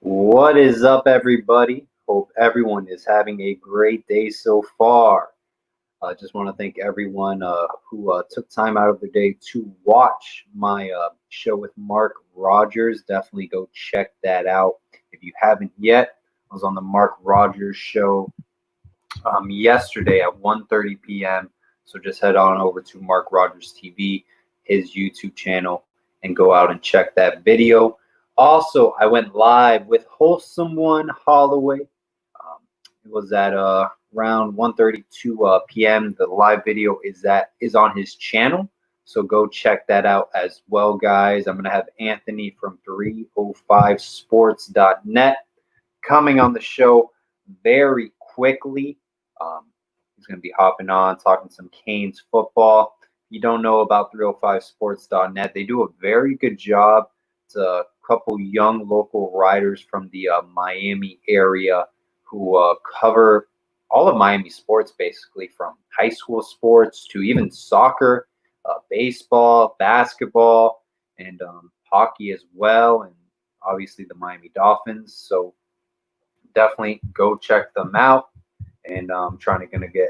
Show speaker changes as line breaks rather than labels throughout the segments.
What is up, everybody? Hope everyone is having a great day so far. I just want to thank everyone who took time out of their day to watch my show with Mark Rogers. Definitely go check that out if you haven't yet. I was on the Mark Rogers show yesterday at 1:30 p.m. So just head on over to Mark Rogers TV, his YouTube channel, and go out and check that video. Also, I went live with Wholesome One Holloway. It was at around 1:32 p.m. The live video is on his channel, so go check that out as well, guys. I'm gonna have Anthony from 305sports.net coming on the show very quickly. He's going to be hopping on, talking some Canes football. If you don't know about 305sports.net, they do a very good job. It's a couple young local writers from the Miami area who cover all of Miami sports, basically, from high school sports to even soccer, baseball, basketball, and hockey as well, and obviously the Miami Dolphins. So definitely go check them out. And I'm trying to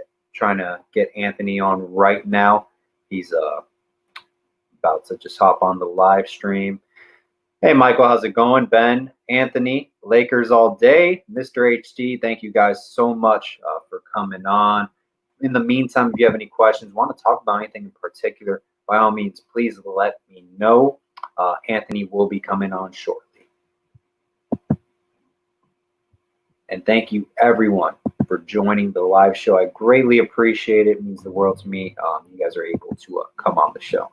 get Anthony on right now. He's about to just hop on the live stream. Hey, Michael, how's it going? Ben, Anthony, Lakers all day. Mr. HD, thank you guys so much for coming on. In the meantime, if you have any questions, want to talk about anything in particular, by all means, please let me know. Anthony will be coming on shortly. And thank you, everyone, for joining the live show. I greatly appreciate it. It means the world to me. You guys are able to come on the show.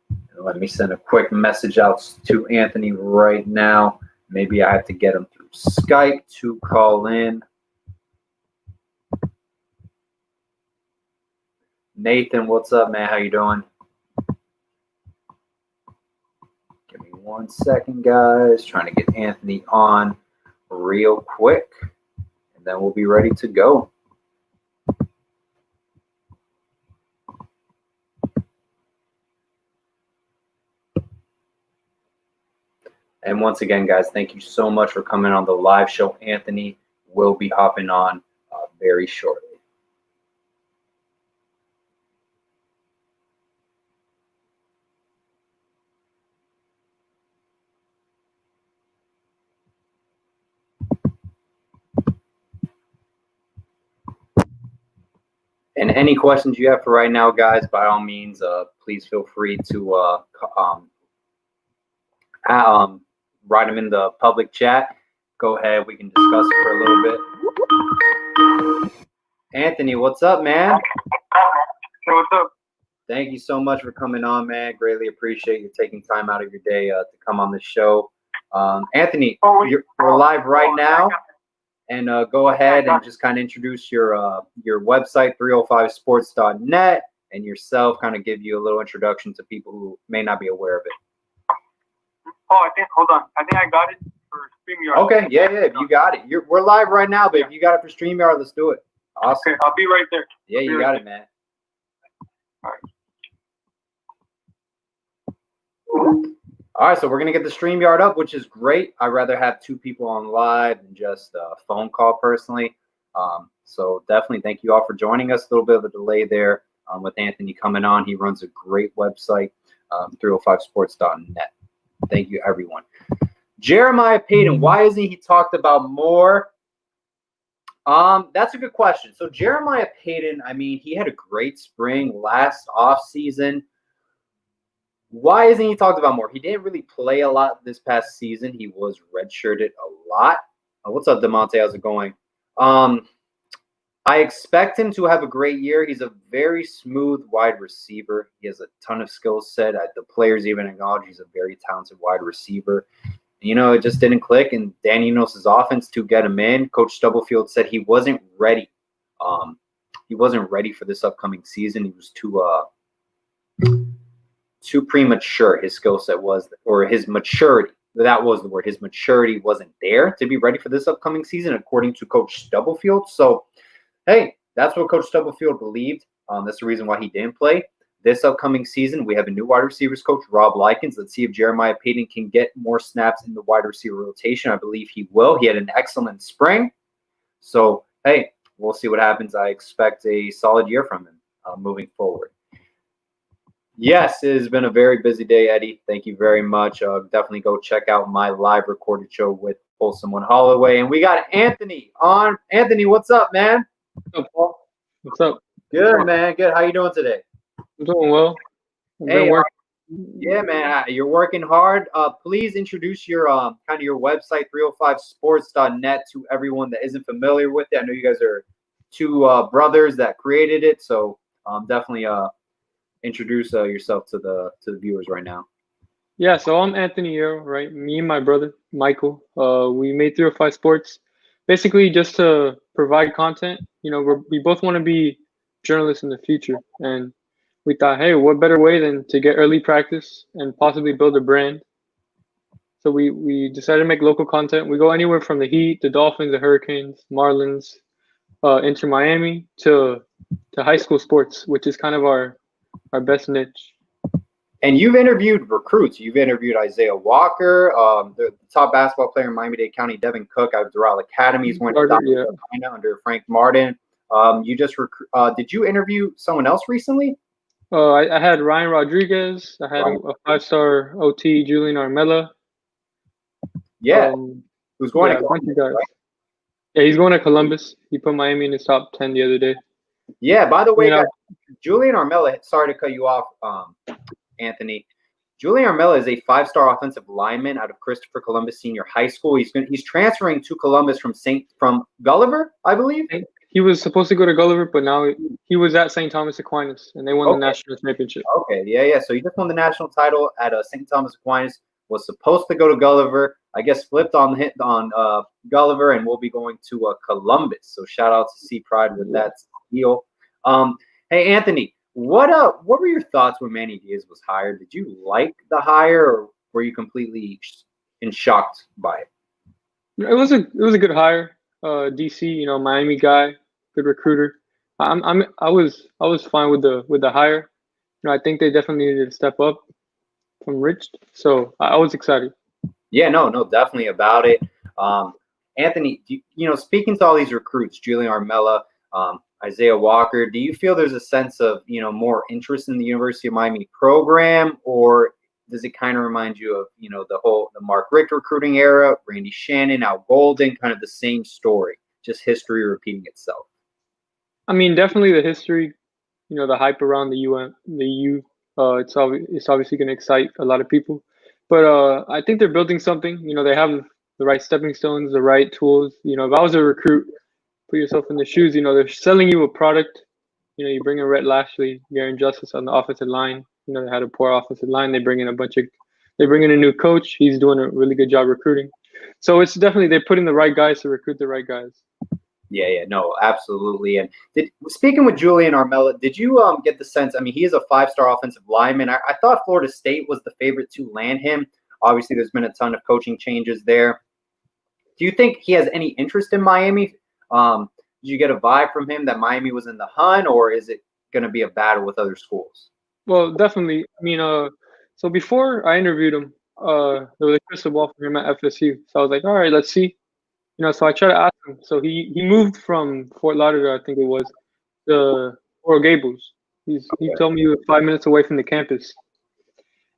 And let me send a quick message out to Anthony right now. Maybe I have to get him through Skype to call in. Nathan, what's up, man? How you doing? Give me 1 second, guys. Trying to get Anthony on real quick, and then we'll be ready to go. And once again, guys, thank you so much for coming on the live show. Anthony will be hopping on very shortly. And any questions you have for right now, guys, by all means, please feel free to write them in the public chat. Go ahead. We can discuss it for a little bit. Anthony, what's up, man?
Hey, what's up?
Thank you so much for coming on, man. Greatly appreciate you taking time out of your day to come on the show. Anthony, we're live right now. And go ahead and just kind of introduce your website, 305sports.net, and yourself, kind of give you a little introduction to people who may not be aware of it.
Oh, hold on. I think I got it for StreamYard.
Okay, yeah, if you got it. We're live right now, but if you got it for StreamYard, let's do it. Awesome.
Okay, I'll be right there.
Yeah, you got it, man. All right, so we're going to get the StreamYard up, which is great. I'd rather have two people on live than just a phone call personally. So definitely thank you all for joining us. A little bit of a delay there with Anthony coming on. He runs a great website, 305sports.net. Thank you, everyone. Jeremiah Payton, why isn't he talked about more? That's a good question. So Jeremiah Payton, I mean, he had a great spring last offseason. Why isn't he talked about more? He didn't really play a lot this past season. He was redshirted a lot. What's up, DeMonte? How's it going? I expect him to have a great year. He's a very smooth wide receiver. He has a ton of skill set. The players even acknowledge he's a very talented wide receiver. You know, it just didn't click, and Dan Enos' offense to get him in. Coach Stubblefield said he wasn't ready. He wasn't ready for this upcoming season. He was too premature. His skill set was, or his maturity. That was the word. His maturity wasn't there to be ready for this upcoming season, according to Coach Stubblefield. So, hey, that's what Coach Stubblefield believed. That's the reason why he didn't play. this upcoming season, we have a new wide receivers coach, Rob Likens. Let's see if Jeremiah Payton can get more snaps in the wide receiver rotation. I believe he will. He had an excellent spring. So, hey, we'll see what happens. I expect a solid year from him moving forward. Yes, it has been a very busy day, Eddie. Thank you very much. Definitely go check out my live recorded show with Wholesome One Holloway. And we got Anthony on. Anthony, what's up, man?
What's up, Paul? What's up?
Good, man. Good. How you doing today?
I'm doing well.
Hey, yeah, man. You're working hard. Please introduce your kind of your website, 305sports.net, to everyone that isn't familiar with it. I know you guys are two brothers that created it, so definitely introduce yourself to the viewers right now.
Yeah, so I'm Anthony Yero, right? Me and my brother, Michael, we made 305 Sports basically just to provide content. You know, we both want to be journalists in the future, and we thought, hey, what better way than to get early practice and possibly build a brand? So we decided to make local content. We go anywhere from the Heat, the Dolphins, the Hurricanes, Marlins, Inter Miami to high school sports, which is kind of our best niche.
And you've interviewed recruits. You've interviewed Isaiah Walker, the top basketball player in Miami-Dade County, Devin Cook out of Doral Academies, went to South Carolina under Frank Martin. You just did you interview someone else recently?
I had Ryan Rodriguez. I had a 5-star OT, Julian Armella.
Yeah, who's going to
Columbus, right? Yeah, he's going to Columbus. He put Miami in his top 10 the other day.
Yeah, by the way, guys, Julian Armella, sorry to cut you off, Anthony. Julian Armella is a 5-star offensive lineman out of Christopher Columbus Senior High School. He's transferring to Columbus from Gulliver, I believe.
He was supposed to go to Gulliver, but now he was at St. Thomas Aquinas, and they won the national championship.
Okay, yeah. So he just won the national title at St. Thomas Aquinas. Was supposed to go to Gulliver. I guess flipped on Gulliver, and will be going to Columbus. So shout out to C Pride with that deal. Hey, Anthony, what were your thoughts when Manny Diaz was hired? Did you like the hire, or were you completely shocked by it?
It was a good hire. DC, Miami guy, good recruiter. I was fine with the hire. I think they definitely needed to step up from Rich, so I was excited.
Yeah, no, definitely about it. Anthony, speaking to all these recruits, Julian Armella, Isaiah Walker, do you feel there's a sense of, more interest in the University of Miami program, or does it kind of remind you of, the Mark Richt recruiting era, Randy Shannon, Al Golden, kind of the same story, just history repeating itself?
I mean, definitely the history, the hype around the U. It's obviously going to excite a lot of people, but I think they're building something. They have the right stepping stones, the right tools. If I was a recruit, put yourself in the shoes. They're selling you a product. You bring in Rhett Lashley, Garen Justice on the offensive line. They had a poor offensive line. They bring in a new coach. He's doing a really good job recruiting. So it's definitely they're putting the right guys to recruit the right guys.
Yeah, no, absolutely. And speaking with Julian Armella, did you get the sense? I mean, he is a 5-star offensive lineman. I thought Florida State was the favorite to land him. Obviously, there's been a ton of coaching changes there. Do you think he has any interest in Miami? Did you get a vibe from him that Miami was in the hunt, or is it going to be a battle with other schools?
Well, definitely. I mean, so before I interviewed him, there was a crystal ball for him at FSU. So I was like, all right, let's see. So I tried to ask him. So he moved from Fort Lauderdale, I think it was, to Coral Gables. He told me he was 5 minutes away from the campus.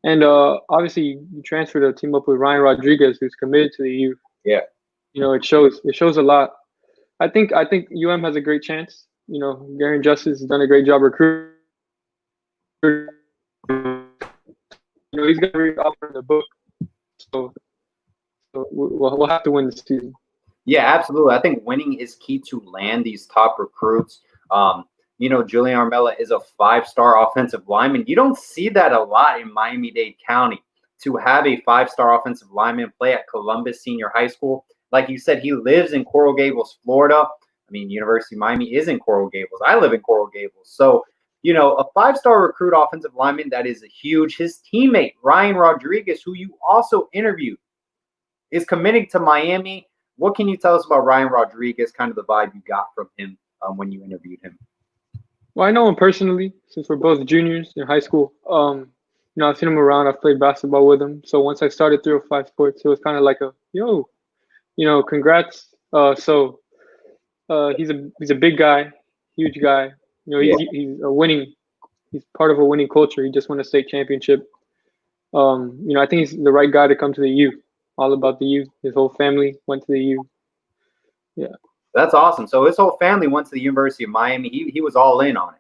And obviously, he transferred to team up with Ryan Rodriguez, who's committed to the U.
Yeah.
It shows a lot. I think UM has a great chance. Garen Justice has done a great job recruiting. He's going to read off in the book. So we'll have to win this season.
Yeah, absolutely. I think winning is key to land these top recruits. Julian Armella is a 5-star offensive lineman. You don't see that a lot in Miami-Dade County, to have a 5-star offensive lineman play at Columbus Senior High School. Like you said, he lives in Coral Gables, Florida. I mean, University of Miami is in Coral Gables. I live in Coral Gables. So, a 5-star recruit offensive lineman, that is huge. His teammate, Ryan Rodriguez, who you also interviewed, is committing to Miami. What can you tell us about Ryan Rodriguez, kind of the vibe you got from him when you interviewed him?
Well, I know him personally since we're both juniors in high school. I've seen him around. I've played basketball with him. So once I started 305 Sports, it was kind of like a yo, congrats. He's a big guy, huge guy.
Yeah.
He's part of a winning culture. He just won a state championship. I think he's the right guy to come to the U. All about the U. His whole family went to the U. Yeah.
That's awesome. So his whole family went to the University of Miami. He was all in on it.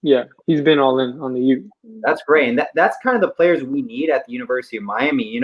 Yeah, he's been all in on the U.
That's great. And that's kind of the players we need at the University of Miami.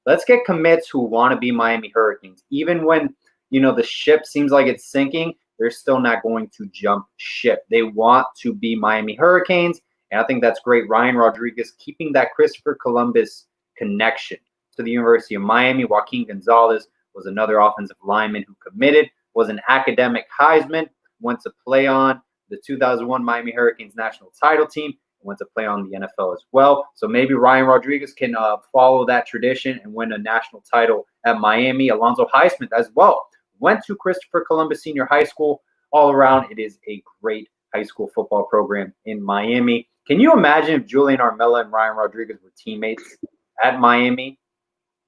Let's get commits who want to be Miami Hurricanes. Even when, the ship seems like it's sinking, they're still not going to jump ship. They want to be Miami Hurricanes. And I think that's great. Ryan Rodriguez keeping that Christopher Columbus connection to the University of Miami. Joaquin Gonzales was another offensive lineman who committed, was an academic Heisman, went to play on the 2001 Miami Hurricanes national title team, went to play on the NFL as well. So maybe Ryan Rodriguez can follow that tradition and win a national title at Miami. Alonzo Highsmith as well went to Christopher Columbus Senior High School. All around, it is a great high school football program in Miami. Can you imagine if Julian Armella and Ryan Rodriguez were teammates at Miami?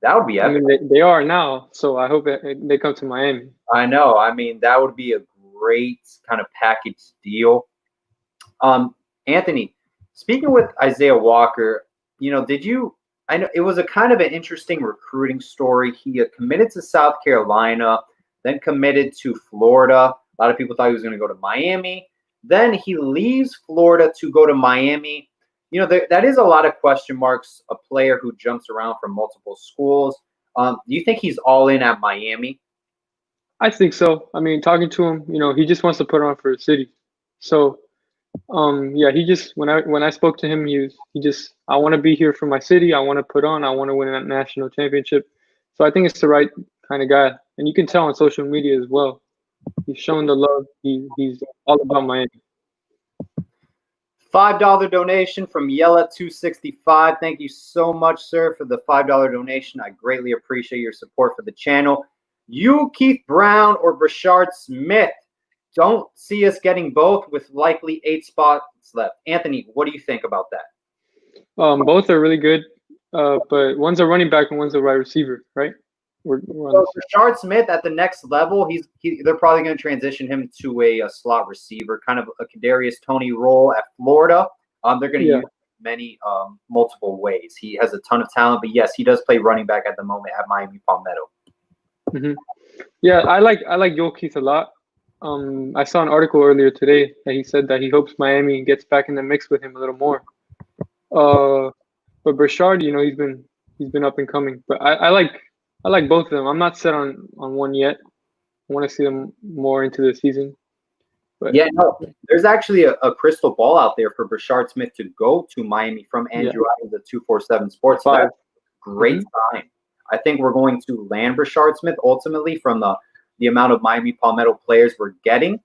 That would be epic.
I mean, they are now, so I hope they come to Miami.
I know. I mean, that would be a great kind of package deal. Anthony, speaking with Isaiah Walker, I know it was a kind of an interesting recruiting story. He committed to South Carolina, then committed to Florida. A lot of people thought he was going to go to Miami. Then he leaves Florida to go to Miami. That is a lot of question marks, a player who jumps around from multiple schools. Do you think he's all in at Miami?
I think so. I mean, talking to him, he just wants to put on for the city. So, he just when I spoke to him, I want to be here for my city. I want to put on. I want to win a national championship. So I think it's the right kind of guy, and you can tell on social media as well. He's showing the love. He's all about Miami.
$5 donation from Yella265. Thank you so much, sir, for the $5 donation. I greatly appreciate your support for the channel. You, Keith Brown, or Brashard Smith, don't see us getting both with likely 8 spots left. Anthony, what do you think about that?
Both are really good, but one's a running back and one's a wide receiver, right?
So Brashard Smith at the next level, they're probably going to transition him to a slot receiver, kind of a Kadarius Toney role at Florida. They're going to use many multiple ways. He has a ton of talent, but yes, he does play running back at the moment at Miami Palmetto.
Mm-hmm. Yeah, I like Joel Keith a lot. I saw an article earlier today that he said that he hopes Miami gets back in the mix with him a little more. But Brashard, he's been up and coming. But I like both of them. I'm not set on one yet. I want to see them more into the season. But
there's actually a crystal ball out there for Brashard Smith to go to Miami from Andrew Adams at 247 Sports. So that's great sign. I think we're going to land Brashard Smith ultimately from the amount of Miami Palmetto players we're getting.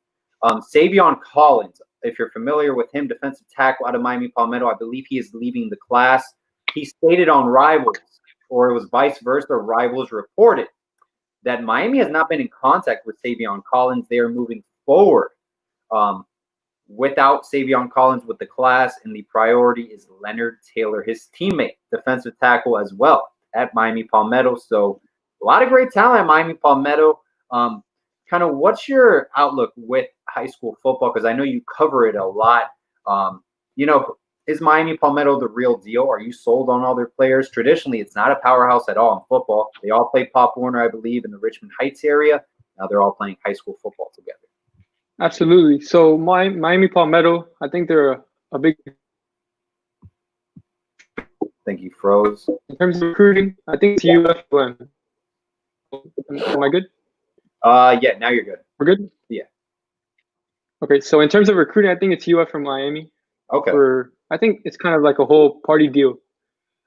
Savion Collins, if you're familiar with him, defensive tackle out of Miami Palmetto, I believe he is leaving the class. He stated on Rivals, or it was vice versa, Rivals reported that Miami has not been in contact with Savion Collins. They are moving forward without Savion Collins with the class, and the priority is Leonard Taylor, his teammate, defensive tackle as well at Miami Palmetto. So a lot of great talent at Miami Palmetto. Kind of what's your outlook with high school football? Because I know you cover it a lot. Is Miami Palmetto the real deal? Are you sold on all their players? Traditionally, it's not a powerhouse at all in football. They all play Pop Warner, I believe, in the Richmond Heights area. Now they're all playing high school football together.
Absolutely. So Miami Palmetto, I think they're a big.
I think you froze.
In terms of recruiting, I think it's UFM. Am I good?
Yeah, now you're good.
We're good?
Yeah.
Okay, so in terms of recruiting, I think it's UF from Miami.
Okay.
I think it's kind of like a whole party deal.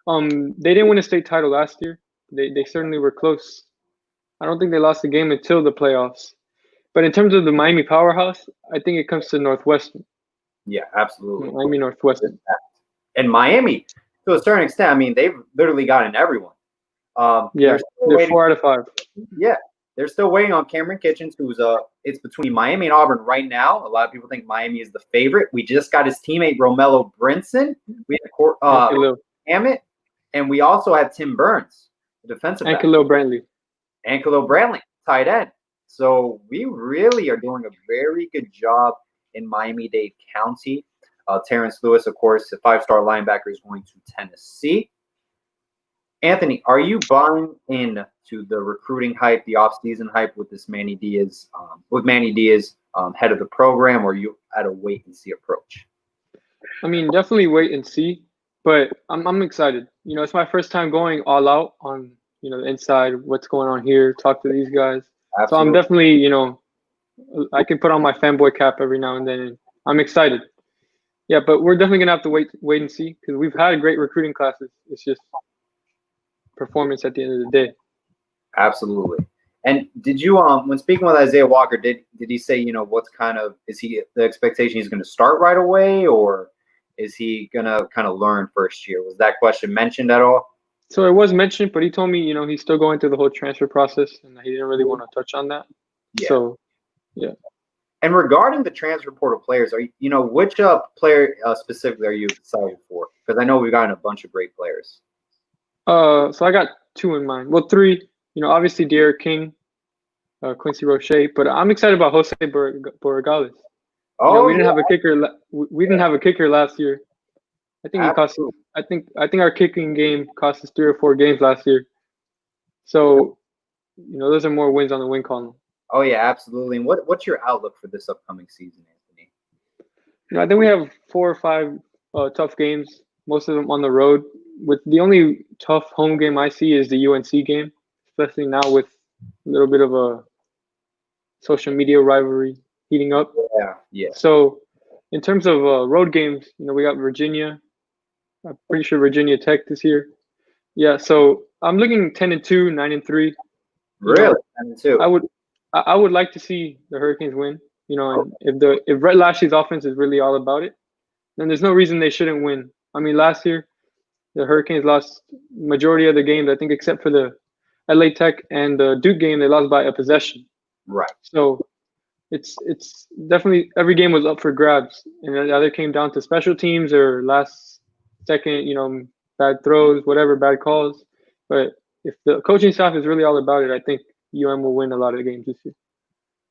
They didn't win a state title last year. They certainly were close. I don't think they lost the game until the playoffs. But in terms of the Miami powerhouse, I think it comes to Northwestern.
Yeah, absolutely.
Miami Northwestern.
And Miami, to a certain extent, I mean, they've literally gotten everyone.
They're 4 out of 5.
Yeah, they're still waiting on Cameron Kitchens, who's it's between Miami and Auburn right now. A lot of people think Miami is the favorite. We just got his teammate Romello Brinson. We have Hammett, and we also have Tim Burns, the defensive back.
And Khalil Brantley.
And Khalil Brantley, tight end. So we really are doing a very good job in Miami-Dade County. Terrence Lewis, of course, a 5-star linebacker, is going to Tennessee. Anthony, are you buying into the recruiting hype, the offseason hype with this Manny Diaz, head of the program, or are you at a wait and see approach?
I mean, definitely wait and see, but I'm excited. You know, it's my first time going all out on, you know, the inside, what's going on here, talk to these guys. Absolutely. So I'm definitely, you know, I can put on my fanboy cap every now and then, and I'm excited. Yeah, but we're definitely gonna have to wait and see, because we've had great recruiting classes. It's just performance at the end of the day.
Absolutely. And did you when speaking with Isaiah Walker, did he say, you know, what's kind of, is he the expectation he's going to start right away, or is he going to kind of learn first year? Was that question mentioned at all?
So it was mentioned, but he told me, you know, he's still going through the whole transfer process, and he didn't really want to touch on that. Yeah. So, yeah.
And regarding the transfer portal players, which player specifically are you excited for? Because I know we've gotten a bunch of great players.
So I got 2 in mind. Well, 3. You know, obviously Derek King, Quincy Roche, but I'm excited about Jose Borregales.
Oh,
you know, we didn't have a kicker. We didn't have a kicker last year. I think I think our kicking game cost us 3 or 4 games last year. So, you know, those are more wins on the win column.
Oh yeah, absolutely. And what's your outlook for this upcoming season, Anthony?
You know, I think we have 4 or 5 tough games, most of them on the road. With the only tough home game I see is the UNC game, especially now with a little bit of a social media rivalry heating up.
Yeah.
So, in terms of road games, you know, we got Virginia. I'm pretty sure Virginia Tech this year. Yeah, so I'm looking 10-2, 9-3.
Really, 10-2.
I would like to see the Hurricanes win. You know, and if Brett Lashley's offense is really all about it, then there's no reason they shouldn't win. I mean, last year the Hurricanes lost majority of the games, I think, except for the LA Tech and the Duke game. They lost by a possession.
Right.
So it's definitely every game was up for grabs, and it either came down to special teams or last second, you know, bad throws, whatever, bad calls. But if the coaching staff is really all about it, I think UM will win a lot of games this year.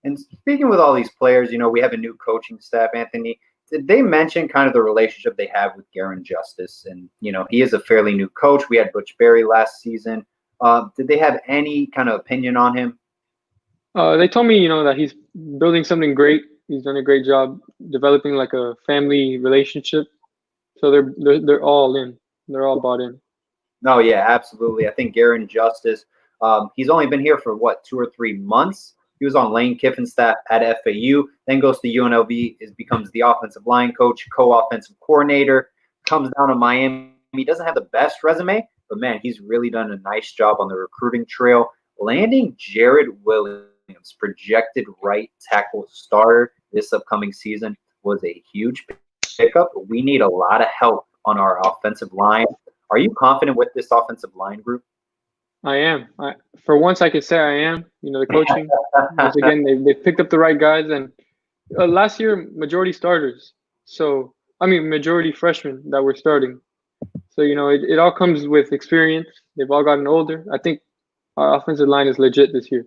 And speaking with all these players, you know, we have a new coaching staff, Anthony. Did they mention kind of the relationship they have with Garen Justice? And, you know, he is a fairly new coach. We had Butch Berry last season. Did they have any kind of opinion on him?
They told me, you know, that he's building something great. He's done a great job developing like a family relationship. So they're all in. They're all bought in.
No, yeah, absolutely. I think Garen Justice, he's only been here for, 2 or 3 months. He was on Lane Kiffin's staff at FAU, then goes to UNLV, becomes the offensive line coach, co-offensive coordinator, comes down to Miami. He doesn't have the best resume, but, man, he's really done a nice job on the recruiting trail. Landing Jared Williams, projected right tackle starter this upcoming season, was a huge pickup. We need a lot of help on our offensive line. Are you confident with this offensive line group?
I am. For once, I could say I am. You know, the coaching. Once again, they picked up the right guys, and last year majority starters. So majority freshmen that were starting. So you know, it all comes with experience. They've all gotten older. I think our offensive line is legit this year.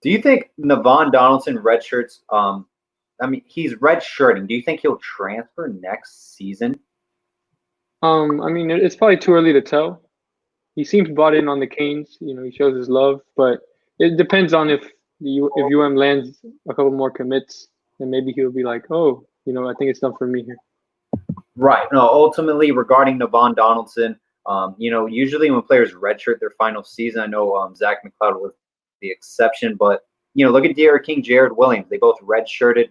Do you think Navon Donaldson redshirts? He's redshirting. Do you think he'll transfer next season?
It's probably too early to tell. He seems bought in on the Canes. You know, he shows his love, but it depends on if UM lands a couple more commits, then maybe he'll be like, oh, you know, I think it's done for me here.
Right. No, ultimately, regarding Navon Donaldson, you know, usually when players redshirt their final season, I know Zach McLeod was the exception, but, you know, look at Derek King, Jared Williams. They both redshirted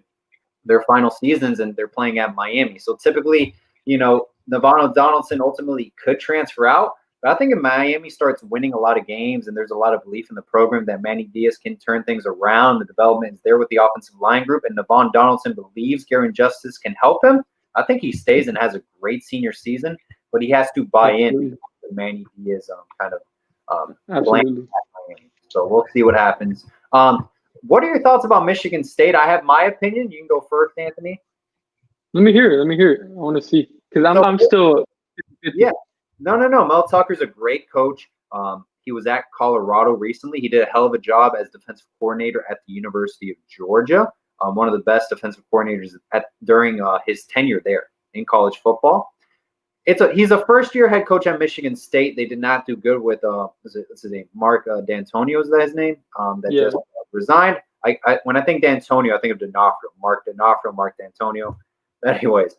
their final seasons, and they're playing at Miami. So typically, you know, Navon Donaldson ultimately could transfer out. But I think if Miami starts winning a lot of games and there's a lot of belief in the program that Manny Diaz can turn things around, the development is there with the offensive line group, and Navon Donaldson believes Garen Justice can help him, I think he stays and has a great senior season, but he has to buy in to Manny Diaz kind of
Absolutely.
So we'll see what happens. What are your thoughts about Michigan State? I have my opinion. You can go first, Anthony.
Let me hear it. I want to see because I'm still.
Yeah. No. Mel Tucker's a great coach. He was at Colorado recently. He did a hell of a job as defensive coordinator at the University of Georgia. One of the best defensive coordinators during his tenure there in college football. He's a first-year head coach at Michigan State. They did not do good with what's his name? Marc Dantonio, is that his name? Just resigned. When I think Dantonio, I think of D'Onofrio. Marc Dantonio. Anyways,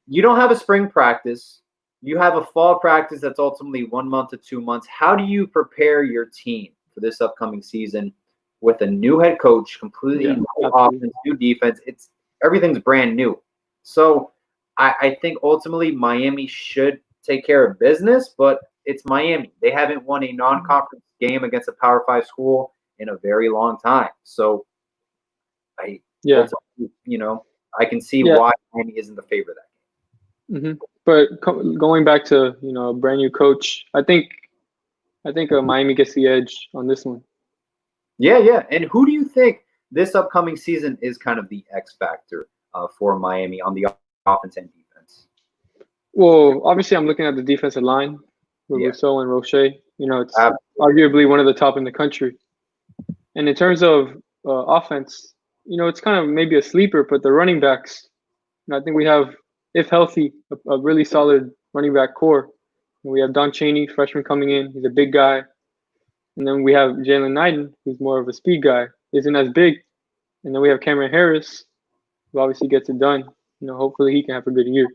you don't have a spring practice. You have a fall practice that's ultimately 1 month to 2 months. How do you prepare your team for this upcoming season with a new head coach, completely new offense, new defense? Everything's brand new. So I think ultimately Miami should take care of business, but it's Miami. They haven't won a non-conference game against a Power 5 school in a very long time. So I can see why Miami isn't the favorite of that game.
Mm-hmm. But going back to a brand new coach, I think Miami gets the edge on this one.
Yeah. And who do you think this upcoming season is kind of the X factor for Miami on the offense and defense?
Well, obviously, I'm looking at the defensive line with Rousseau and Roche. It's arguably one of the top in the country. And in terms of offense, it's kind of maybe a sleeper, but the running backs, I think we have, if healthy, a really solid running back core. We have Don Chaney, freshman, coming in. He's a big guy. And then we have Jalen Knighton, who's more of a speed guy, isn't as big. And then we have Cameron Harris, who obviously gets it done. Hopefully he can have a good year.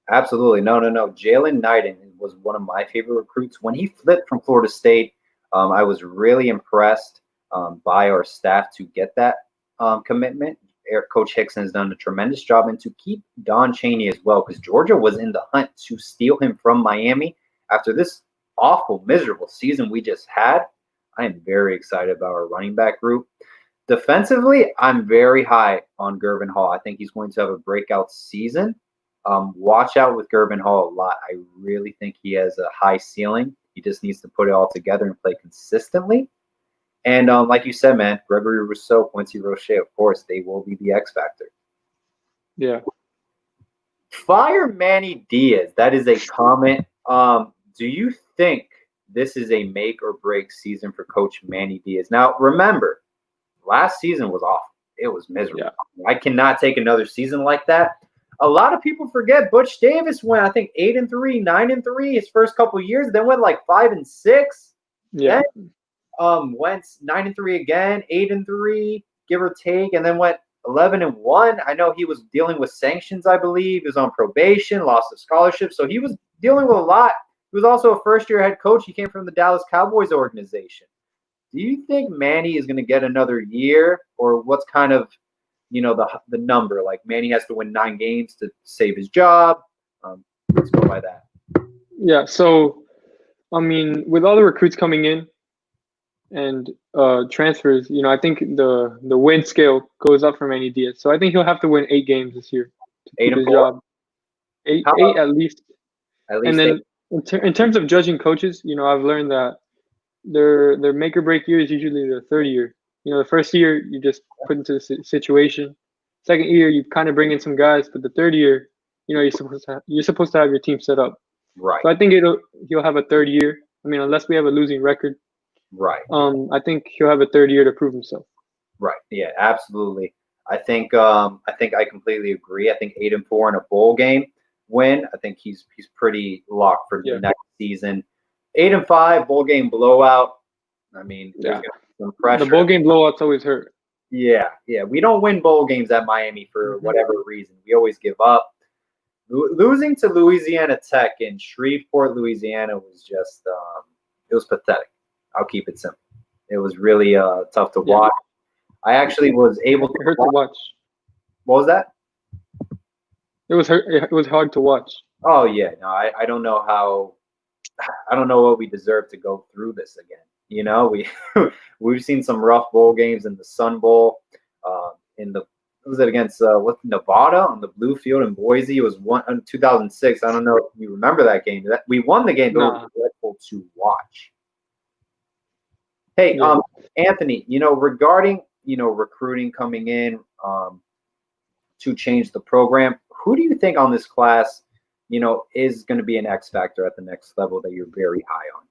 Absolutely. No. Jalen Knighton was one of my favorite recruits. When he flipped from Florida State, I was really impressed by our staff to get that commitment. Coach Hickson has done a tremendous job, and to keep Don Chaney as well, because Georgia was in the hunt to steal him from Miami after this awful, miserable season we just had. I am very excited about our running back group. Defensively, I'm very high on Gervin Hall. I think he's going to have a breakout season. Watch out with Gervin Hall a lot. I really think he has a high ceiling. He just needs to put it all together and play consistently. And like you said, man, Gregory Rousseau, Quincy Roche, of course, they will be the X factor.
Yeah.
Fire Manny Diaz. That is a comment. Do you think this is a make or break season for Coach Manny Diaz? Now, remember, last season was awful. It was miserable. Yeah. I cannot take another season like that. A lot of people forget Butch Davis went, I think, 8-3, 9-3 his first couple of years, then went like 5-6.
Yeah.
Then went 9-3 again, 8-3, give or take, and then went 11-1. I know he was dealing with sanctions, I believe. He was on probation, lost a scholarship, so he was dealing with a lot. He was also a first-year head coach. He came from the Dallas Cowboys organization. Do you think Manny is going to get another year, or what's kind of, the number? Like Manny has to win 9 games to save his job. Let's go by that.
Yeah. So, with all the recruits coming in and transfers, I think the win scale goes up for Manny Diaz. So I think he'll have to win 8 games this year to keep his job. 8 at least. And then in terms of judging coaches, I've learned that their make or break year is usually their third year. The first year you just put into the situation. Second year you kind of bring in some guys, but the third year, you're supposed to have your team set up.
Right.
So I think he'll have a third year. Unless we have a losing record.
Right.
I think he'll have a third year to prove himself.
Right. Yeah, absolutely. I think I completely agree. I think 8-4 in a bowl game win. I think he's pretty locked for the next season. 8-5 bowl game blowout. There's gonna be some pressure.
The bowl game blowouts always hurt.
Yeah. We don't win bowl games at Miami for whatever reason. We always give up. Losing to Louisiana Tech in Shreveport, Louisiana was just it was pathetic. I'll keep it simple. It was really tough to watch. I actually was able to
watch.
What was that?
It was hard to watch.
Oh yeah, no, I don't know how. I don't know what we deserve to go through this again. We've seen some rough bowl games in the Sun Bowl. Was it against Nevada on the blue field in Boise? It was 2006. I don't know if you remember that game. We won the game, but it was dreadful to watch. Hey,
Yeah.
Anthony, regarding, recruiting coming in to change the program, who do you think on this class, is going to be an X factor at the next level that you're very high on?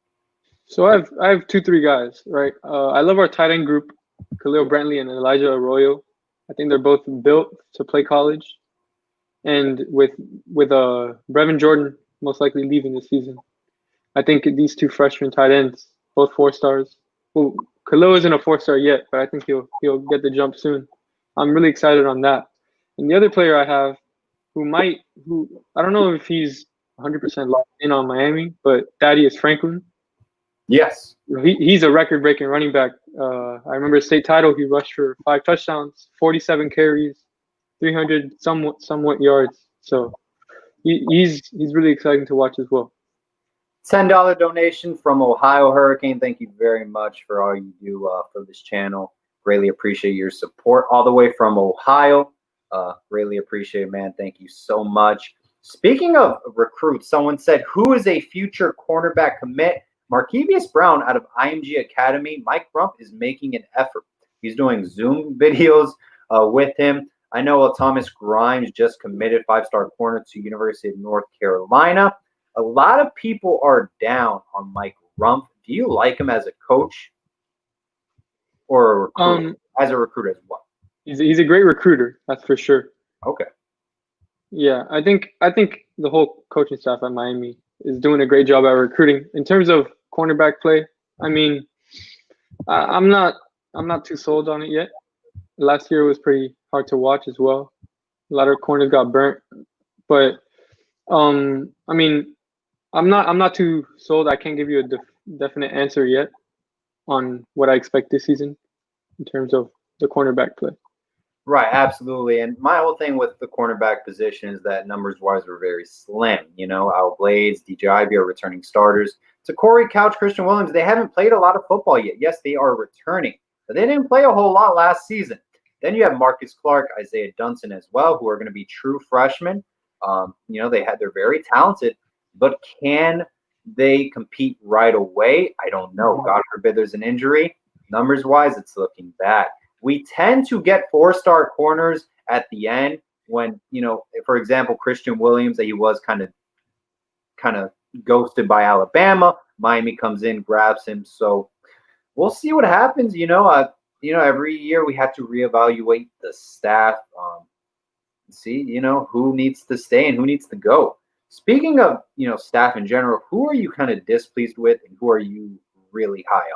So I have 2, 3 guys, right? I love our tight end group, Khalil Brantley and Elijah Arroyo. I think they're both built to play college, and with Brevin Jordan most likely leaving this season, I think these 2 freshman tight ends, both 4-stars. Well, Khalil isn't a 4-star yet, but I think he'll get the jump soon. I'm really excited on that. And the other player I have, who I don't know if he's 100% locked in on Miami, but Thaddeus Franklin.
Yes.
He's a record-breaking running back. I remember state title. He rushed for 5 touchdowns, 47 carries, 300 somewhat yards. So he's really exciting to watch as well.
$10 donation from Ohio Hurricane. Thank you very much for all you do for this channel. Greatly appreciate your support all the way from Ohio. Greatly appreciate it, man. Thank you so much. Speaking of recruits, someone said, who is a future cornerback commit? Markevius Brown out of IMG Academy. Mike Rump is making an effort. He's doing Zoom videos with him. I know Thomas Grimes just committed 5-star corner to University of North Carolina. A lot of people are down on Mike Rump. Do you like him as a coach or a recruiter? As a recruiter as well?
He's a great recruiter, that's for sure.
Okay.
Yeah, I think the whole coaching staff at Miami is doing a great job at recruiting. In terms of cornerback play, I mean, I'm not too sold on it yet. Last year was pretty hard to watch as well. A lot of corners got burnt, but I mean, I'm not too sold. I can't give you a definite answer yet on what I expect this season in terms of the cornerback play.
Right, absolutely. And my whole thing with the cornerback position is that numbers-wise we're very slim. Al Blades, DJ Ivy are returning starters. To Corey Couch, Christian Williams, they haven't played a lot of football yet. Yes, they are returning, but they didn't play a whole lot last season. Then you have Marcus Clark, Isaiah Dunson as well, who are going to be true freshmen. They're very talented, but can they compete right away? I don't know. God forbid there's an injury. Numbers-wise, it's looking bad. We tend to get 4-star corners at the end when, for example, Christian Williams, that he was kind of ghosted by Alabama. Miami comes in, grabs him. So we'll see what happens. Every year we have to reevaluate the staff, see, who needs to stay and who needs to go. Speaking of, staff in general, who are you kind of displeased with and who are you really high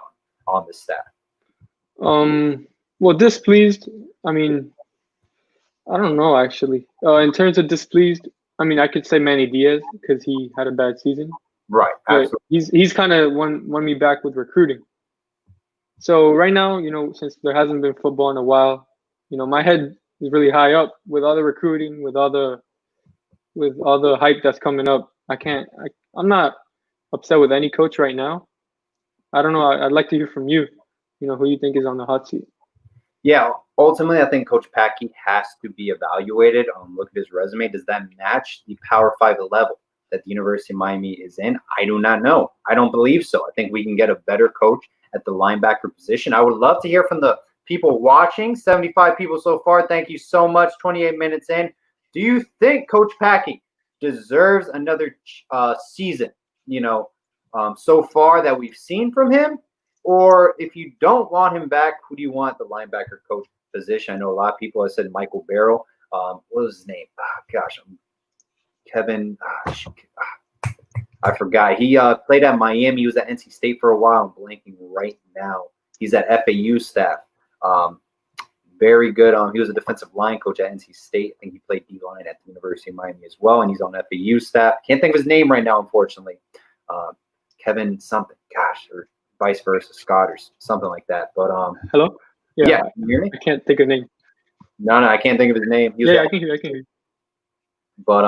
on the staff?
Well, displeased, I mean, I don't know, actually. In terms of displeased, I mean, I could say Manny Diaz because he had a bad season.
Right, absolutely.
He's kind of won me back with recruiting. So right now, since there hasn't been football in a while, my head is really high up with all the recruiting, with all the hype that's coming up. I'm not upset with any coach right now. I don't know. I'd like to hear from you. Who you think is on the hot seat.
Yeah, ultimately, I think Coach Packey has to be evaluated. Look at his resume. Does that match the Power 5 level that the University of Miami is in? I do not know. I don't believe so. I think we can get a better coach at the linebacker position. I would love to hear from the people watching. 75 people so far. Thank you so much. 28 minutes in. Do you think Coach Packey deserves another season, so far that we've seen from him? Or if you don't want him back, who do you want the linebacker coach position? I know a lot of people have said Michael Barrow. What was his name? Kevin. I forgot. He played at Miami. He was at NC State for a while. I'm blanking right now. He's at FAU staff. Very good. He was a defensive line coach at NC State. I think he played D-line at the University of Miami as well, and he's on FAU staff. Can't think of his name right now, unfortunately. Kevin something. Gosh, or vice versa, Scott or something like that. But
hello.
Yeah, can you hear me?
I can't think of his name.
No, I can't think of his name.
I can hear you.
But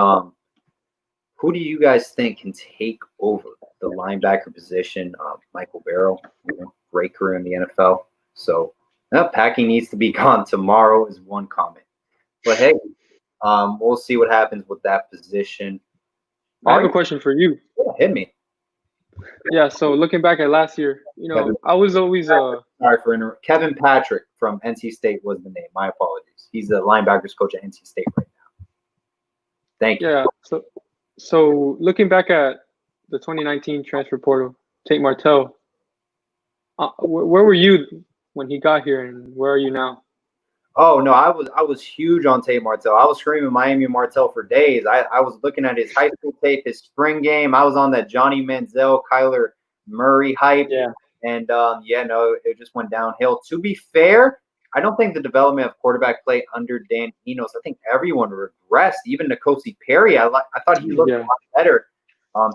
who do you guys think can take over the linebacker position? Michael Barrow, great career in the NFL. So Packey needs to be gone tomorrow is one comment. But hey, we'll see what happens with that position.
I have a question for you.
Yeah, hit me.
Yeah. So looking back at last year,
Kevin,
I was always
sorry for Kevin Patrick from NC State was the name. My apologies. He's the linebackers coach at NC State right now. Thank you.
yeah. So looking back at the 2019 transfer portal, Tate Martell. Where were you when he got here, and where are you now?
Oh no, I was huge on Tate Martell. I was screaming Miami Martell for days. I was looking at his high school tape, his spring game. I was on that Johnny Manziel, Kyler Murray hype.
Yeah.
And no, it just went downhill. To be fair, I don't think the development of quarterback play under Dan Enos. I think everyone regressed. Even N'Kosi Perry, I thought he looked a lot better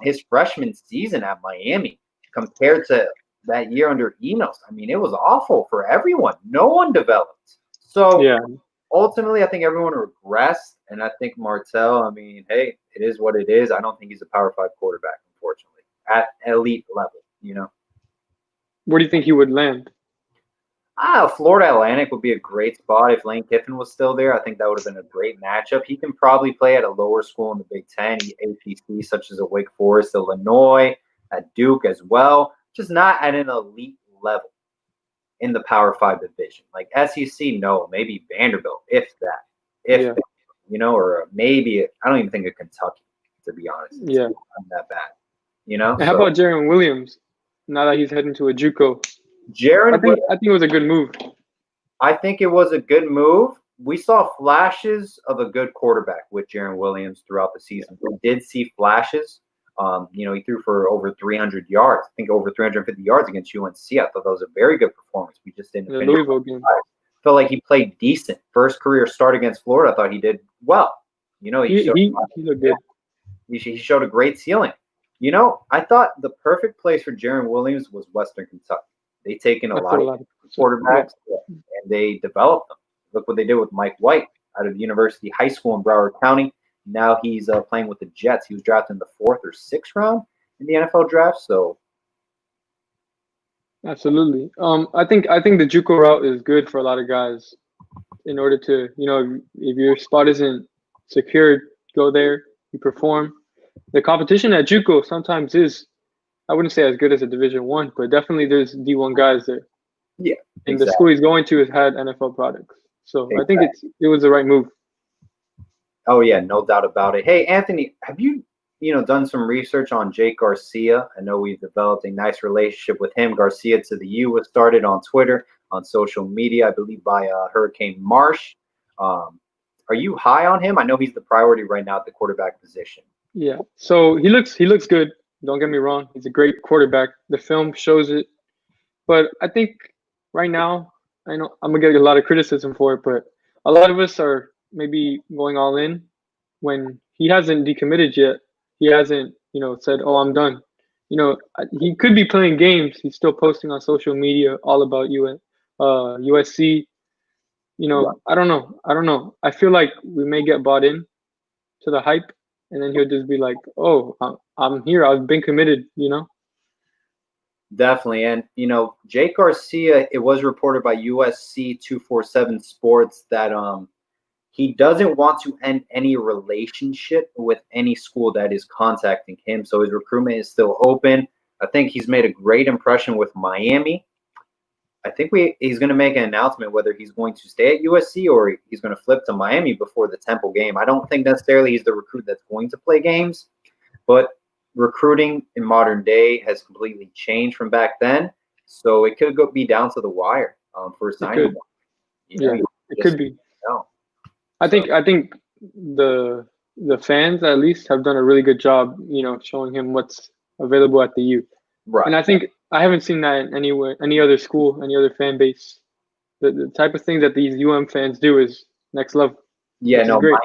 his freshman season at Miami compared to that year under Enos. I mean, it was awful for everyone. No one developed. So ultimately, I think everyone regressed, and I think Martell, I mean, hey, it is what it is. I don't think he's a Power 5 quarterback, unfortunately, at elite level,
Where do you think he would land?
Florida Atlantic would be a great spot if Lane Kiffin was still there. I think that would have been a great matchup. He can probably play at a lower school in the Big Ten, ACC, such as a Wake Forest, Illinois, at Duke as well, just not at an elite level in the Power 5 division. Like SEC, no, maybe Vanderbilt, if that, or maybe I don't even think of Kentucky, to be honest. It's not that bad,
How about Jaron Williams? Now that he's heading to a JUCO, I think it was a good move.
I think it was a good move. We saw flashes of a good quarterback with Jaron Williams throughout the season. We did see flashes. He threw for over 300 yards. I think over 350 yards against UNC. I thought that was a very good performance. We just didn't finish.
Louisville game.
Felt like he played decent. First career start against Florida. I thought he did well. He
looked good.
He showed a great ceiling. I thought the perfect place for Jaron Williams was Western Kentucky. They take in a lot of quarterbacks and they develop them. Look what they did with Mike White out of University High School in Broward County. Now he's playing with the Jets. He was drafted in the 4th or 6th round in the NFL draft. So,
absolutely. I think the JUCO route is good for a lot of guys. In order to, if your spot isn't secured, go there. You perform. The competition at JUCO sometimes is, I wouldn't say as good as a Division I, but definitely there's D1 guys there.
Yeah,
and the school he's going to has had NFL products. So I think it was the right move.
Oh yeah, no doubt about it. Hey Anthony, have you done some research on Jake Garcia? I know we've developed a nice relationship with him. Garcia to the U was started on Twitter, on social media, I believe by Hurricane Marsh. Are you high on him? I know he's the priority right now at the quarterback position.
Yeah. So he looks good. Don't get me wrong. He's a great quarterback. The film shows it. But I think right now, I know I'm gonna get a lot of criticism for it, but a lot of us are maybe going all in when he hasn't decommitted yet. He hasn't, said, "Oh, I'm done." He could be playing games. He's still posting on social media all about USC. I don't know. I feel like we may get bought in to the hype, and then he'll just be like, "Oh, I'm here. I've been committed."
Definitely. And, Jake Garcia, it was reported by USC 247 Sports that he doesn't want to end any relationship with any school that is contacting him. So his recruitment is still open. I think he's made a great impression with Miami. I think he's going to make an announcement whether he's going to stay at USC or he's going to flip to Miami before the Temple game. I don't think necessarily he's the recruit that's going to play games, but recruiting in modern day has completely changed from back then, so it could be down to the wire for signing.
It could be. I think the fans at least have done a really good job, showing him what's available at the U.
Right.
And I think I haven't seen that anywhere, any other school, any other fan base. The type of thing that these fans do is next level.
Yeah, no, great.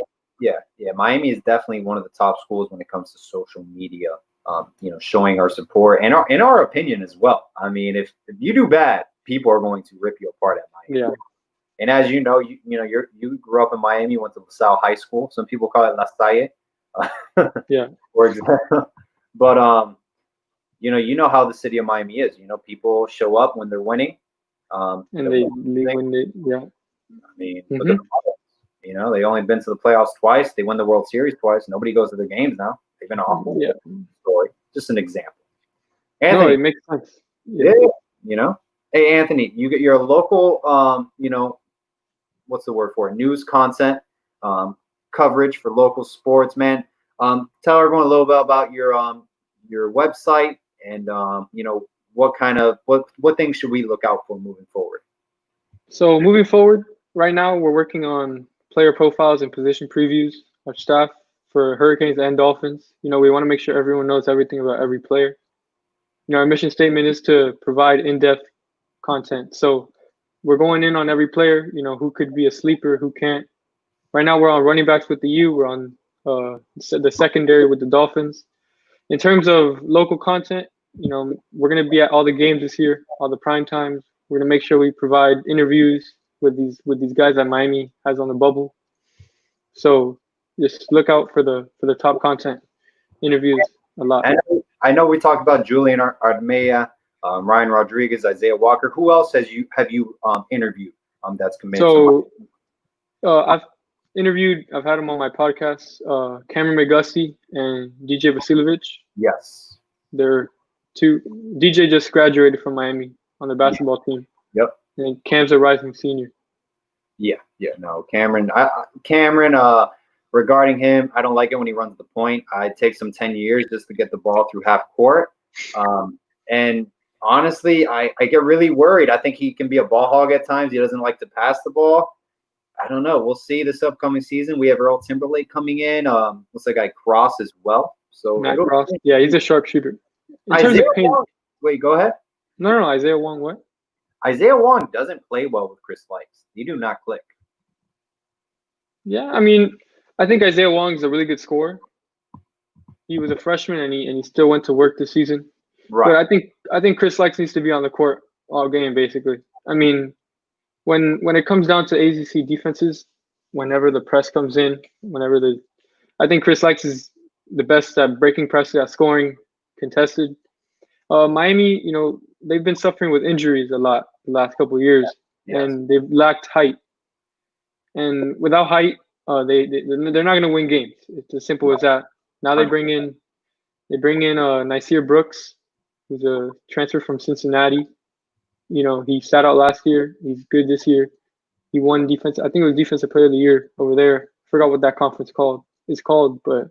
Miami is definitely one of the top schools when it comes to social media, showing our support and in our opinion as well. I mean, if you do bad, people are going to rip you apart at Miami. Yeah. And as you know, you grew up in Miami, went to LaSalle High School. Some people call it La Salle.
Yeah.
For example. But you know how the city of Miami is. People show up when they're winning.
And they leave when they
I mean, look at the Marlins. They only been to the playoffs twice. They win the World Series twice. Nobody goes to their games now. They've been awful.
Yeah.
Story. Just an example. Anthony,
No, it makes sense.
yeah, you know. Hey, Anthony, you get your local, what's the word for it? News coverage for local sports, man. Tell everyone a little bit about your website and what things should we look out for moving forward.
So moving forward, right now we're working on player profiles and position previews. Our staff for Hurricanes and Dolphins. We want to make sure everyone knows everything about every player. Our mission statement is to provide in-depth content. So we're going in on every player, who could be a sleeper, who can't. Right now we're on running backs with the U. We're on the secondary with the Dolphins. In terms of local content, we're going to be at all the games this year, all the prime times. We're going to make sure we provide interviews with these guys that Miami has on the bubble. So just look out for the top content interviews a lot.
I know we talked about Julian Armea, Ryan Rodriguez, Isaiah Walker. Who else have you interviewed that's committed?
So I've had him on my podcast, Cameron McGusty and DJ Vasilevich.
Yes.
They're two. DJ just graduated from Miami on the basketball team.
Yep.
And Cam's a rising senior.
Yeah. No, Cameron. Regarding him, I don't like it when he runs the point. It takes him 10 years just to get the ball through half court. And honestly, I get really worried. I think he can be a ball hog at times. He doesn't like to pass the ball. I don't know. We'll see this upcoming season. We have Earl Timberlake coming in. Looks like Cross as well. So
Matt Cross. Yeah, he's a sharpshooter.
Wait, go ahead.
No, Isaiah Wong, what?
Isaiah Wong doesn't play well with Chris Likes. They do not click.
Yeah, I mean, I think Isaiah Wong is a really good scorer. He was a freshman and he still went to work this season.
Right.
But I think Chris Likes needs to be on the court all game, basically. I mean, when it comes down to ACC defenses, whenever the press comes in, I think Chris Likes is the best at breaking press, at scoring contested. Miami, they've been suffering with injuries a lot the last couple of years, and they've lacked height. And without height, they're not going to win games. It's as simple as that. Now they bring in Nasir Brooks, who's a transfer from Cincinnati. He sat out last year. He's good this year. He won defense. I think it was Defensive Player of the Year over there. Forgot what that conference is called, but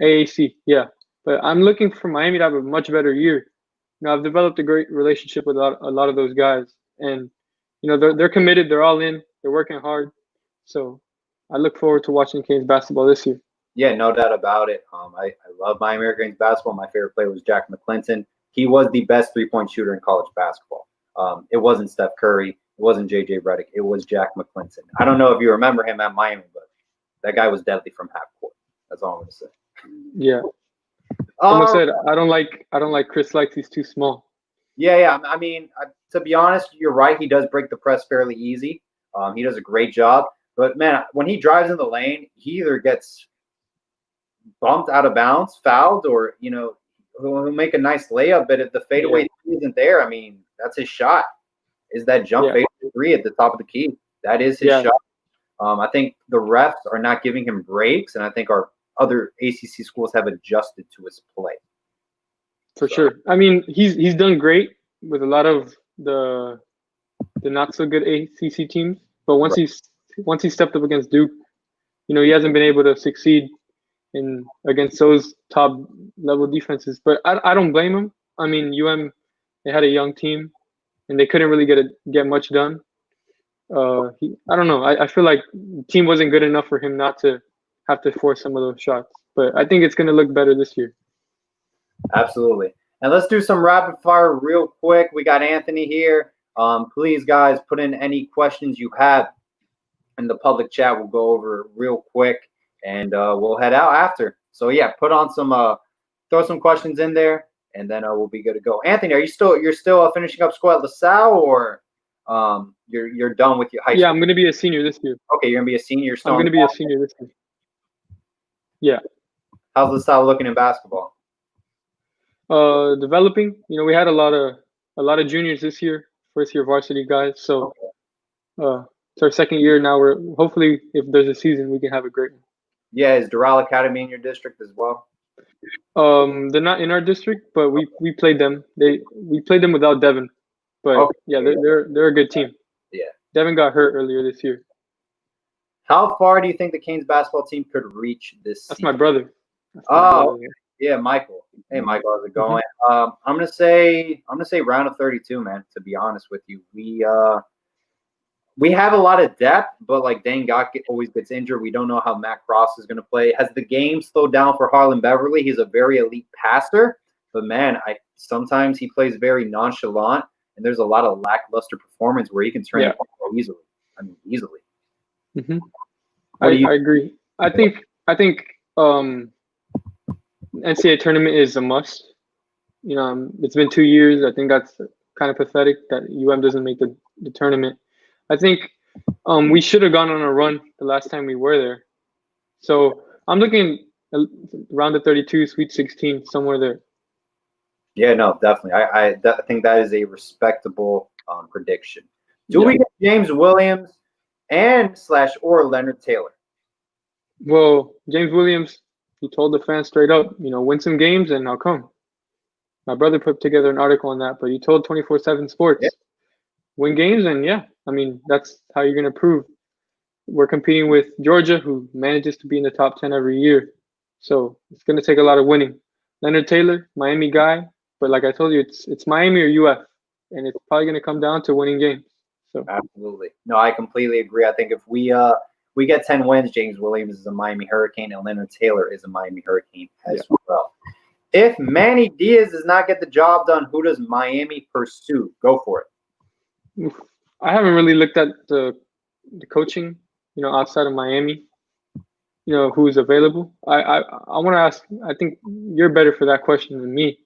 AAC, yeah. But I'm looking for Miami to have a much better year. I've developed a great relationship with a lot of those guys, and they're committed. They're all in. They're working hard. So I look forward to watching Canes basketball this year.
Yeah, no doubt about it. I love Miami Hurricanes basketball. My favorite player was Jack McClinton. He was the best three-point shooter in college basketball. It wasn't Steph Curry. It wasn't J.J. Redick. It was Jack McClinton. I don't know if you remember him at Miami, but that guy was deadly from half court. That's all I'm going to say.
Yeah. Someone said I don't like Chris Likes. He's too small.
Yeah. I mean, to be honest, you're right. He does break the press fairly easy. He does a great job. But man, when he drives in the lane, he either gets bumped out of bounds, fouled, or he'll make a nice layup. But if the fadeaway isn't there, I mean, that's his shot. Is that jump fade three at the top of the key? That is his shot. I think the refs are not giving him breaks, and I think our other ACC schools have adjusted to his play.
For sure. I mean, he's done great with a lot of the not so good ACC teams, but once he stepped up against Duke, he hasn't been able to succeed against those top level defenses. But I don't blame him. I mean, they had a young team, and they couldn't really get much done. I don't know. I feel like the team wasn't good enough for him not to have to force some of those shots. But I think it's going to look better this year.
Absolutely. And let's do some rapid fire real quick. We got Anthony here. Please, guys, put in any questions you have in the public chat. We'll go over real quick, and we'll head out after. So yeah, put on throw some questions in there, and then we'll be good to go. Anthony, you're still finishing up school at LaSalle, or you're done with your high school?
Yeah, I'm going to be a senior this year.
Okay, you're going to be a senior.
I'm going to be a senior this year. Yeah.
How's LaSalle looking in basketball?
Developing. We had a lot of juniors this year, first year varsity guys. So it's our second year now. We're hopefully, if there's a season, we can have a great one.
Yeah, is Doral Academy in your district as well?
They're not in our district, but we played them. We played them without Devin, but
Okay.
yeah, they're a good team.
Yeah.
Devin got hurt earlier this year.
How far do you think the Canes basketball team could reach this
That's
season?
my brother.
Oh, yeah, Michael. Hey, Michael, how's it going? I'm gonna say round of 32, man. To be honest with you, we have a lot of depth, but like Dane always gets injured. We don't know how Matt Cross is gonna play. Has the game slowed down for Harlan Beverly? He's a very elite passer, but man, sometimes he plays very nonchalant, and there's a lot of lackluster performance where he can turn it off easily. I mean, easily.
Mm-hmm. I agree. I think NCAA tournament is a must. You know, it's been 2 years. I think that's kind of pathetic that UM doesn't make the tournament. I think we should have gone on a run the last time we were there. So I'm looking around the 32, Sweet 16, somewhere there.
Yeah, no, definitely. I think that is a respectable prediction. Do we get James Williams or Leonard Taylor?
Well, James Williams, he told the fans straight up, win some games and I'll come. My brother put together an article on that, but he told 24/7 Sports, win games and I mean, that's how you're going to prove. We're competing with Georgia, who manages to be in the top 10 every year. So it's going to take a lot of winning. Leonard Taylor, Miami guy, but like I told you, it's Miami or UF, and it's probably going to come down to winning games. So
absolutely. No, I completely agree. I think if we get 10 wins, James Williams is a Miami Hurricane and Leonard Taylor is a Miami Hurricane as well. If Manny Diaz does not get the job done, who does Miami pursue? Go for it.
I haven't really looked at the coaching, outside of Miami, who's available. I want to ask, I think you're better for that question than me.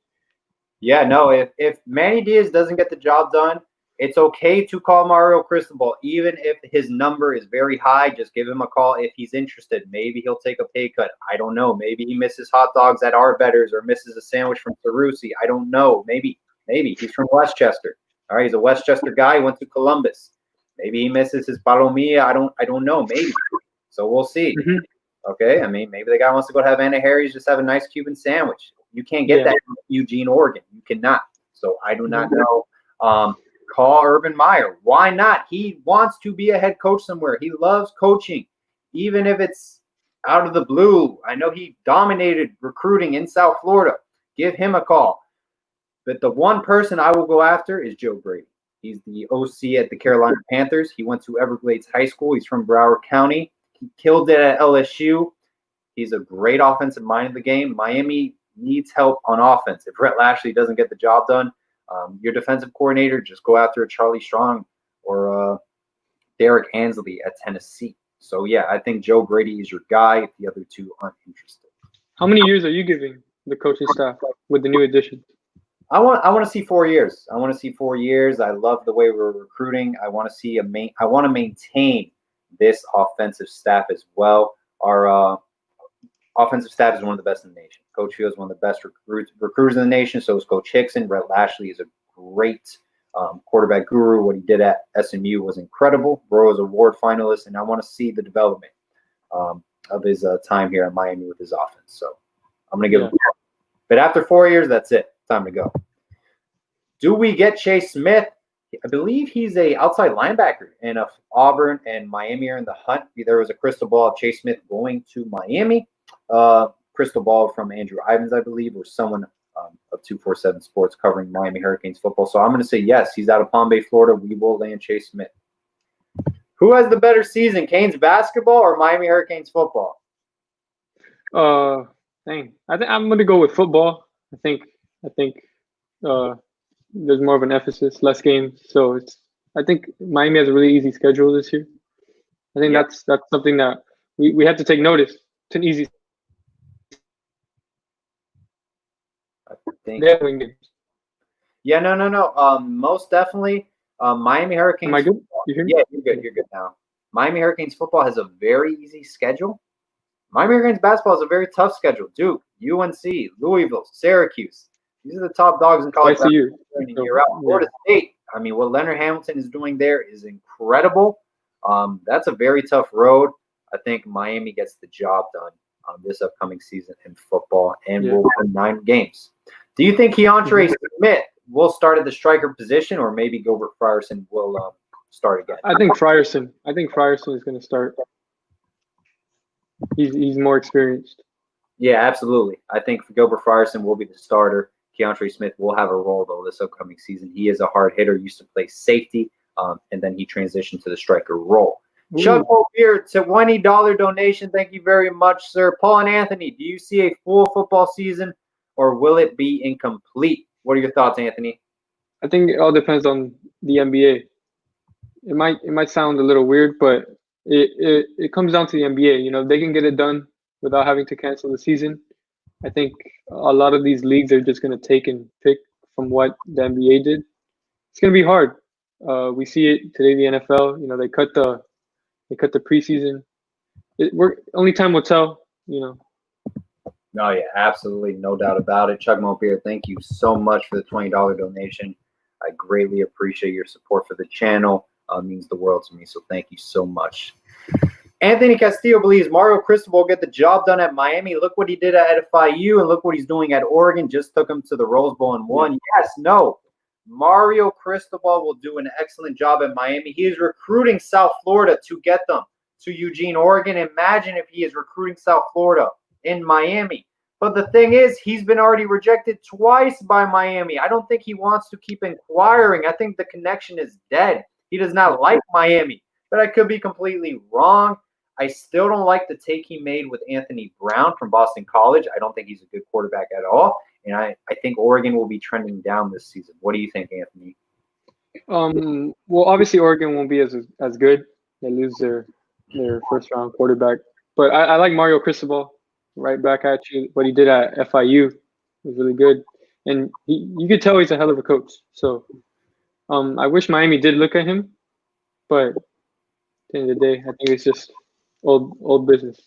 Yeah, no, if Manny Diaz doesn't get the job done, it's okay to call Mario Cristobal. Even if his number is very high, just give him a call if he's interested. Maybe he'll take a pay cut. I don't know. Maybe he misses hot dogs at Arbetter's or misses a sandwich from Cerruti. I don't know. Maybe. He's from Westchester. All right, he's a Westchester guy. He went to Columbus. Maybe he misses his palomilla. I don't know. Maybe. So we'll see. Okay, I mean, maybe the guy wants to go to Havana Harry's, just have a nice Cuban sandwich. You can't get that in Eugene, Oregon. You cannot. So I do not know. Call Urban Meyer. Why not? He wants to be a head coach somewhere. He loves coaching, even if it's out of the blue. I know he dominated recruiting in South Florida. Give him a call. But the one person I will go after is Joe Brady. He's the OC at the Carolina Panthers. He went to Everglades High School. He's from Broward County. He killed it at LSU. He's a great offensive mind of the game. Miami needs help on offense. If Rhett Lashley doesn't get the job done, your defensive coordinator, just go after Charlie Strong or Derek Ansley at Tennessee. So, yeah, I think Joe Brady is your guy if the other two aren't interested.
How many years are you giving the coaching staff with the new additions?
I want to see 4 years. I want to see 4 years. I love the way we're recruiting. I want to see I want to maintain this offensive staff as well. Our offensive staff is one of the best in the nation. Coach Field is one of the best recruiters in the nation. So is Coach Hickson. Rhett Lashley is a great quarterback guru. What he did at SMU was incredible. Bro is award finalist, and I want to see the development of his time here at Miami with his offense. So I'm going to give him. But after 4 years, that's it. Time to go. Do we get Chase Smith? I believe he's a outside linebacker, and if Auburn and Miami are in the hunt, there was a crystal ball of Chase Smith going to Miami. Crystal ball from Andrew Ivins, I believe, or someone of 247 Sports covering Miami Hurricanes football. So I'm going to say yes. He's out of Palm Bay, Florida. We will land Chase Smith. Who has the better season, Canes basketball or Miami Hurricanes football?
I think I'm going to go with football. I think there's more of an emphasis, less games. So I think Miami has a really easy schedule this year. I think that's something that we have to take notice. It's an easy.
Yeah, no. Most definitely, Miami Hurricanes.
Am I good?
You hear me? Yeah, you're good. You're good now. Miami Hurricanes football has a very easy schedule. Miami Hurricanes basketball has a very tough schedule. Duke, UNC, Louisville, Syracuse. These are the top dogs in college. You're out. Florida State. I mean, what Leonard Hamilton is doing there is incredible. That's a very tough road. I think Miami gets the job done this upcoming season in football, and
Yeah.
will win 9 games. Do you think Keontre Smith will start at the striker position, or maybe Gilbert Frierson will start again?
I think Frierson is going to start. He's more experienced.
Yeah, absolutely. I think Gilbert Frierson will be the starter. Keontre Smith will have a role, though, this upcoming season. He is a hard hitter, used to play safety, and then he transitioned to the striker role.
Ooh.
Chuck O'Beard, $20 donation. Thank you very much, sir. Paul and Anthony, do you see a full football season, or will it be incomplete? What are your thoughts, Anthony?
I think it all depends on the NBA. It might sound a little weird, but it comes down to the NBA. You know, if they can get it done without having to cancel the season, I think a lot of these leagues are just going to take and pick from what the NBA did. It's going to be hard. We see it today. The NFL, you know, they cut the preseason. Only time will tell. You know.
No, yeah, absolutely, no doubt about it. Chuck Mopier, thank you so much for the $20 donation. I greatly appreciate your support for the channel. It means the world to me, so thank you so much. Anthony Castillo believes Mario Cristobal will get the job done at Miami. Look what he did at FIU, and look what he's doing at Oregon. Just took him to the Rose Bowl and won. Yes, no. Mario Cristobal will do an excellent job at Miami. He is recruiting South Florida to get them to Eugene, Oregon. Imagine if he is recruiting South Florida in Miami. But the thing is, he's been already rejected twice by Miami. I don't think he wants to keep inquiring. I think the connection is dead. He does not like Miami. But I could be completely wrong. I still don't like the take he made with Anthony Brown from Boston College. I don't think he's a good quarterback at all. And I think Oregon will be trending down this season. What do you think, Anthony?
Well, obviously Oregon won't be as good. They lose their first round quarterback. But I like Mario Cristobal. Right back at you. What he did at FIU was really good. And you could tell he's a hell of a coach. So I wish Miami did look at him. But at the end of the day, I think it's just old business.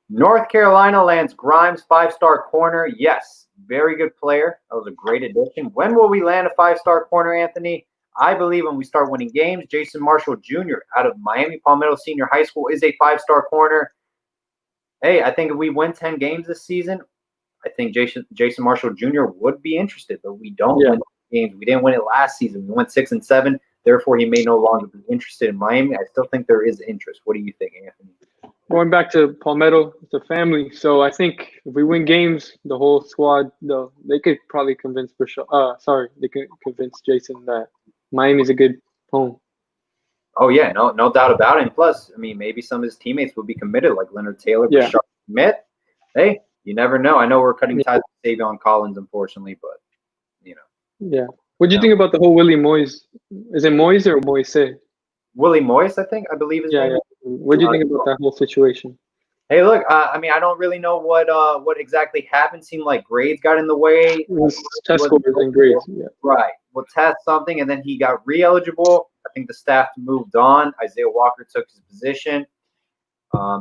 North Carolina lands Grimes, 5-star corner. Yes, very good player. That was a great addition. When will we land a 5-star corner, Anthony? I believe when we start winning games. Jason Marshall Jr. out of Miami Palmetto Senior High School is a 5-star corner. Hey, I think if we win 10 games this season, I think Jason Marshall Jr. would be interested, but we don't win games. We didn't win it last season. We went 6-7. Therefore, he may no longer be interested in Miami. I still think there is interest. What do you think, Anthony?
Going back to Palmetto, it's a family. So I think if we win games, the whole squad, they could probably convince they could convince Jason that Miami's a good home.
Oh, yeah, no doubt about it. And plus, I mean, maybe some of his teammates will be committed, like Leonard Taylor, Rashard Smith. Hey, you never know. I know we're cutting ties with Savion Collins, unfortunately, but, you know.
Yeah. What do you think about the whole Willie Moyes? Is it Moyes or Moise?
Willie Moyes, I believe his name.
Yeah. What do you think about that whole situation?
Hey, look, I mean, I don't really know what exactly happened. Seemed like grades got in the way.
It was test scores and grades. Yeah.
Right. We'll test something, and then he got re-eligible. I think the staff moved on. Isaiah Walker took his position.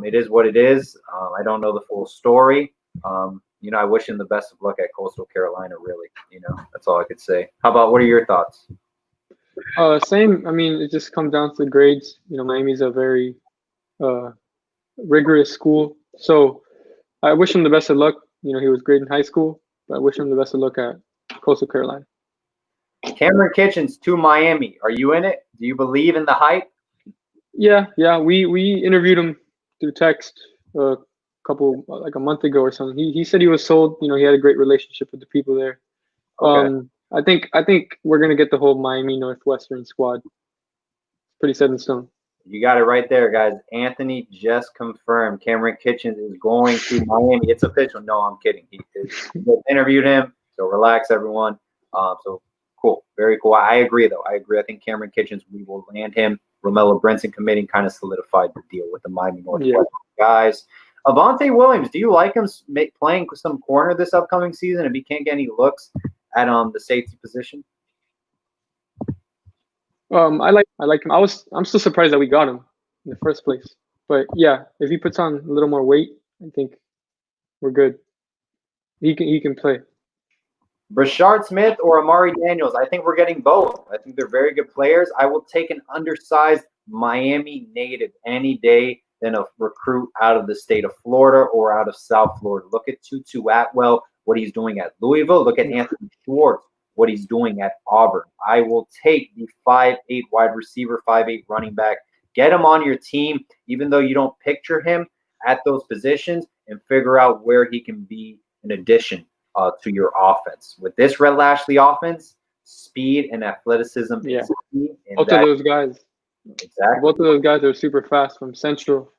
It is what it is. I don't know the full story. You know, I wish him the best of luck at Coastal Carolina, really. You know, that's all I could say. What are your thoughts?
Same. I mean, it just comes down to the grades. You know, Miami's a very rigorous school. So I wish him the best of luck. You know, he was great in high school, but I wish him the best of luck at Coastal Carolina.
Cameron Kitchens to Miami. Are you in it? Do you believe in the hype?
Yeah. We interviewed him through text like a month ago or something. He said he was sold. You know, he had a great relationship with the people there.
Okay.
I think we're gonna get the whole Miami Northwestern squad. Pretty set in stone.
You got it right there, guys. Anthony just confirmed Cameron Kitchens is going to Miami. It's official. No, I'm kidding. He interviewed him. So relax, everyone. So cool. Very cool. I agree, though. I think Cameron Kitchens, we will land him. Romello Brinson committing kind of solidified the deal with the Miami Northwestern guys. Avante Williams, do you like him playing some corner this upcoming season if he can't get any looks at the safety position?
I like him. I'm still surprised that we got him in the first place. But yeah, if he puts on a little more weight, I think we're good. He can play.
Rashard Smith or Amari Daniels? I think we're getting both. I think they're very good players. I will take an undersized Miami native any day than a recruit out of the state of Florida or out of South Florida. Look at Tutu Atwell, what he's doing at Louisville. Look at Anthony Schwartz, what he's doing at Auburn. I will take the 5'8" wide receiver, 5'8" running back. Get him on your team, even though you don't picture him at those positions, and figure out where he can be an addition to your offense. With this Red Lashley offense, speed and athleticism is key.
Both of those guys.
Exactly.
Both of those guys are super fast from Central.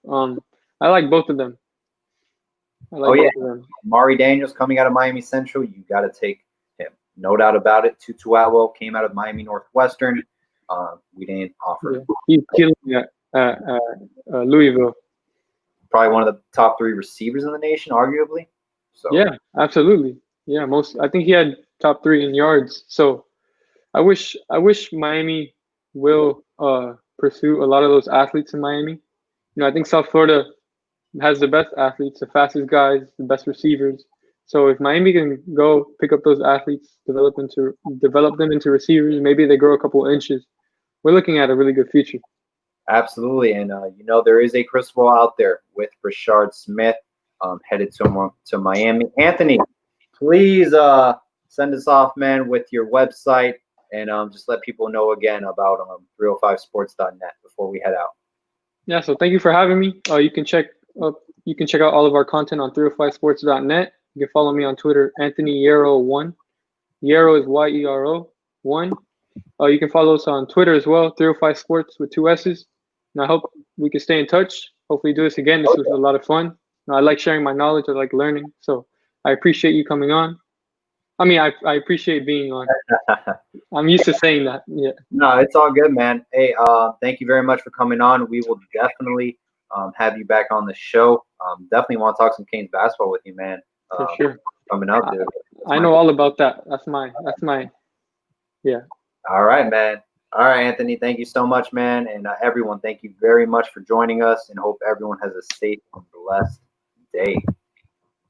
I like both of them. Both of them.
Mari Daniels coming out of Miami Central, you got to take him. No doubt about it. Tutu Atwell came out of Miami Northwestern. We didn't offer.
Yeah. He's killing it at Louisville.
Probably one of the top 3 receivers in the nation, arguably. So
yeah, absolutely. Yeah, I think he had top 3 in yards. So I wish Miami will pursue a lot of those athletes in Miami. I think South Florida has the best athletes, the fastest guys, the best receivers. So if Miami can go pick up those athletes, develop them into receivers, maybe they grow a couple of inches, we're looking at a really good future.
Absolutely. And, there is a crystal ball out there with Rashard Smith headed to Miami. Anthony, please send us off, man, with your website and just let people know again about 305sports.net before we head out.
Yeah, so thank you for having me. You can check out all of our content on 305sports.net. You can follow me on Twitter, Anthony Yero1. Yero is YERO 1. You can follow us on Twitter as well, 305 Sports with 2 S's. And I hope we can stay in touch. Hopefully do this again. This was a lot of fun. I like sharing my knowledge. I like learning. So I appreciate you coming on. I mean, I appreciate being on. I'm used to saying that. Yeah.
No, it's all good, man. Hey, thank you very much for coming on. We will definitely have you back on the show. Definitely want to talk some Canes basketball with you, man.
For sure.
Coming up, dude.
I know all about that. That's my. Yeah.
All right, man. All right, Anthony. Thank you so much, man. And everyone, thank you very much for joining us, and hope everyone has a safe and blessed day.